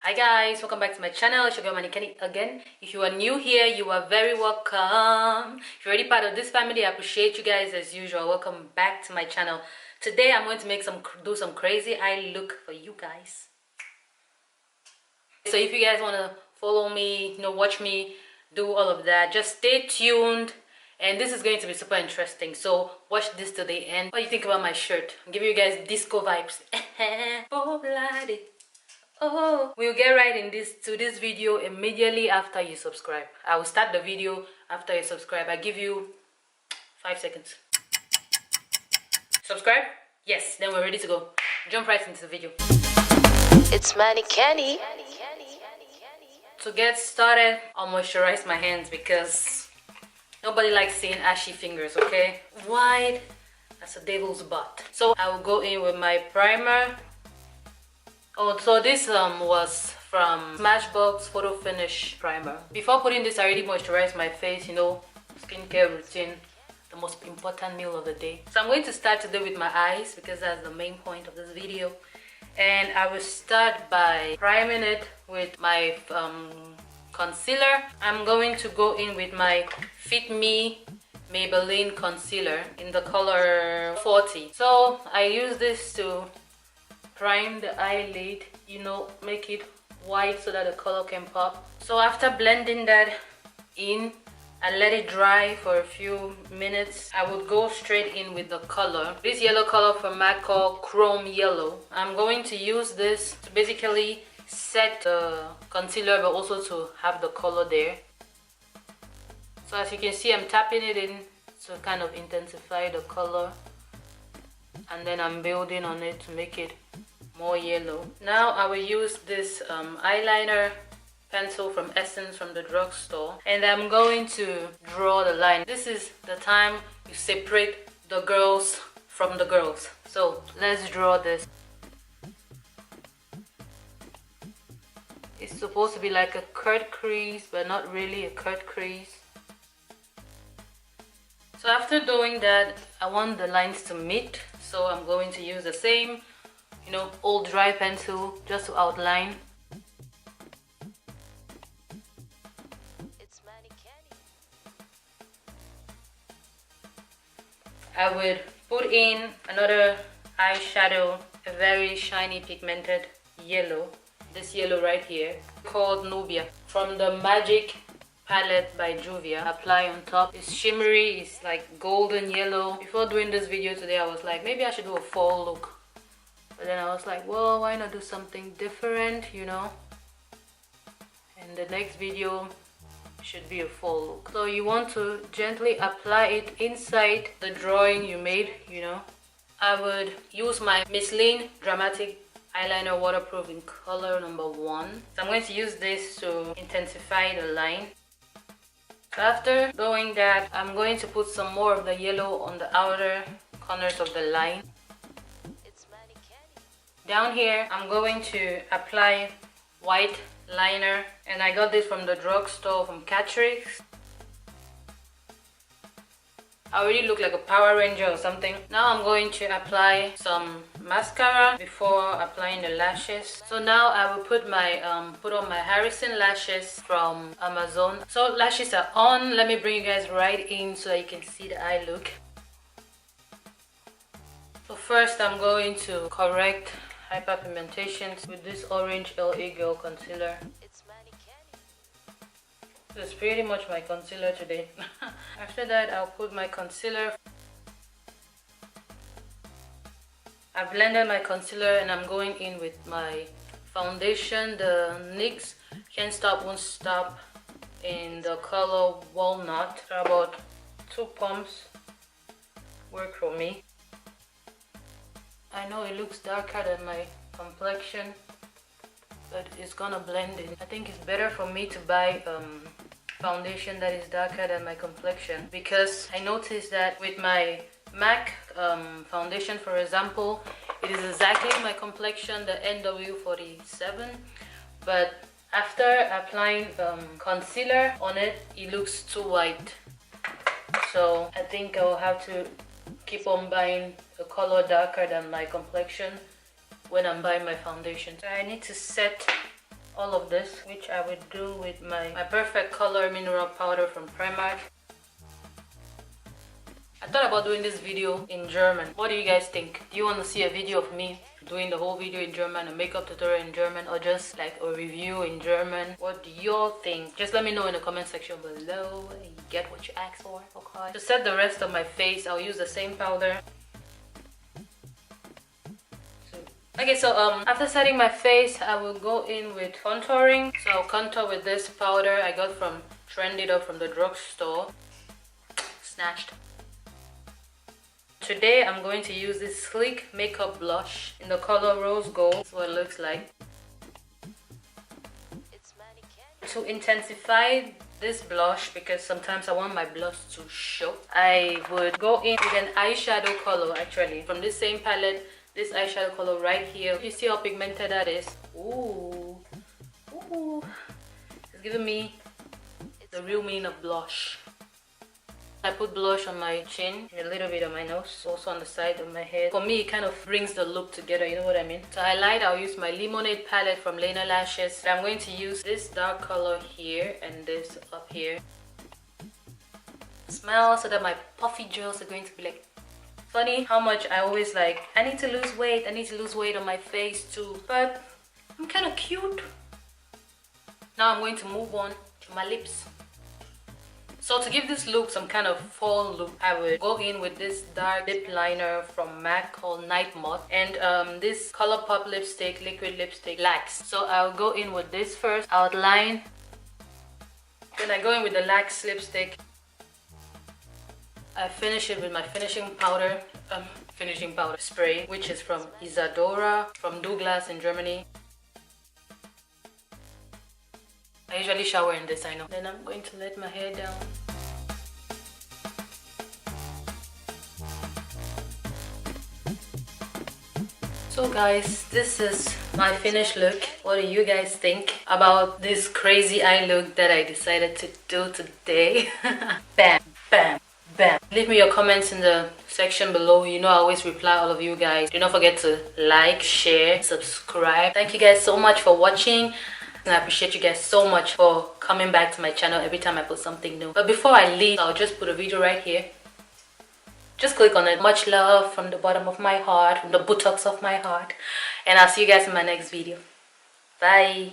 Hi guys, welcome back to my channel. It's your girl Manikeny again. If you are new here, you are very welcome. If you're already part of this family, I appreciate you guys as usual. Welcome back to my channel. Today I'm going to do some crazy eye look for you guys. So if you guys want to follow me, watch me do all of that, just stay tuned. And this is going to be super interesting, so watch this to the end. What do you think about my shirt? I'm giving you guys disco vibes. Oh, we'll get right to this video immediately after you subscribe. I will start the video after you subscribe. I give you 5 seconds. Subscribe? Yes, then we're ready to go. Jump right into the video. It's Manikeny. To get started, I'll moisturize my hands because nobody likes seeing ashy fingers, okay? White as a devil's butt. So I will go in with my primer. Oh, so this was from Smashbox Photo Finish Primer. Before putting this, I already moisturized my face, skincare routine, the most important meal of the day. So I'm going to start today with my eyes because that's the main point of this video. And I will start by priming it with my concealer. I'm going to go in with my Fit Me Maybelline concealer in the color 40. So I use this to prime the eyelid, make it white so that the color can pop. So after blending that in and let it dry for a few minutes, I would go straight in with the color. This yellow color from MAC called Chrome Yellow. I'm going to use this to basically set the concealer but also to have the color there. So as you can see, I'm tapping it in to kind of intensify the color, and then I'm building on it to make it more yellow. Now I will use this eyeliner pencil from Essence from the drugstore, and I'm going to draw the line. This is the time you separate the girls from the girls. So let's draw this. It's supposed to be like a cut crease, but not really a cut crease. So after doing that, I want the lines to meet, so I'm going to use the same old dry pencil just to outline. It's Manikeny. I would put in another eyeshadow, a very shiny pigmented yellow. This yellow right here, called Nubia, from the Magic palette by Juvia. Apply on top. It's shimmery, it's like golden yellow. Before doing this video today, I was like, maybe I should do a fall look. But then I was like, well, why not do something different, And the next video should be a fall look. So you want to gently apply it inside the drawing you made, I would use my Miss Lean Dramatic Eyeliner Waterproof in color number 1. So I'm going to use this to intensify the line. So after doing that, I'm going to put some more of the yellow on the outer corners of the line. Down here, I'm going to apply white liner, and I got this from the drugstore from Catrix. I already look like a Power Ranger or something. Now I'm going to apply some mascara before applying the lashes. So now I will put on my Harrison lashes from Amazon. So lashes are on. Let me bring you guys right in so that you can see the eye look. So first I'm going to correct hyperpigmentation with this orange LA Girl concealer. It's Manikeny. This is pretty much my concealer today. After that, I'll put my concealer. I blended my concealer and I'm going in with my foundation, the NYX Can't Stop Won't Stop in the color Walnut. So about 2 pumps work for me. I know it looks darker than my complexion, but it's gonna blend in. I think it's better for me to buy foundation that is darker than my complexion, because I noticed that with my MAC foundation, for example, it is exactly my complexion, the NW47, but after applying concealer on it, it looks too white. So I think I will have to keep on buying a color darker than my complexion when I'm buying my foundation. So I need to set all of this, which I would do with my Perfect Color Mineral Powder from Primark. I thought about doing this video in German. What do you guys think? Do you want to see a video of me doing the whole video in German, a makeup tutorial in German, or just like a review in German? What do y'all think? Just let me know in the comment section below. You get what you asked for, okay? To set the rest of my face, I'll use the same powder. Okay, so after setting my face, I will go in with contouring. So I'll contour with this powder I got from Trendy Dog from the drugstore. Snatched. Today I'm going to use this sleek makeup blush in the color Rose Gold. That's what it looks like. It's Manikeny. To intensify this blush, because sometimes I want my blush to show, I would go in with an eyeshadow color actually from this same palette. This eyeshadow color right here. You see how pigmented that is? Ooh. Ooh. It's giving me the real meaning of blush. I put blush on my chin and a little bit on my nose, also on the side of my head. For me, it kind of brings the look together, you know what I mean? To highlight, I'll use my Lemonade palette from Lena Lashes. I'm going to use this dark color here and this up here. Smile so that my puffy jaws are going to be like... Funny how much I always like, I need to lose weight on my face too, but I'm kind of cute. Now I'm going to move on to my lips. So to give this look some kind of fall look, I would go in with this dark lip liner from MAC called Night Moth, and this ColourPop lipstick, liquid lipstick, Lax. So I'll go in with this first, outline. Then I go in with the Lax lipstick. I finish it with my finishing powder spray, which is from Isadora, from Douglas in Germany. I usually shower in this, I know. Then I'm going to let my hair down. So guys, this is my finished look. What do you guys think about this crazy eye look that I decided to do today? Bam, bam, bam. Leave me your comments in the section below. You know I always reply all of you guys. Do not forget to like, share, subscribe. Thank you guys so much for watching. And I appreciate you guys so much for coming back to my channel every time I put something new. But before I leave, I'll just put a video right here. Just click on it. Much love from the bottom of my heart, from the buttocks of my heart. And I'll see you guys in my next video. Bye.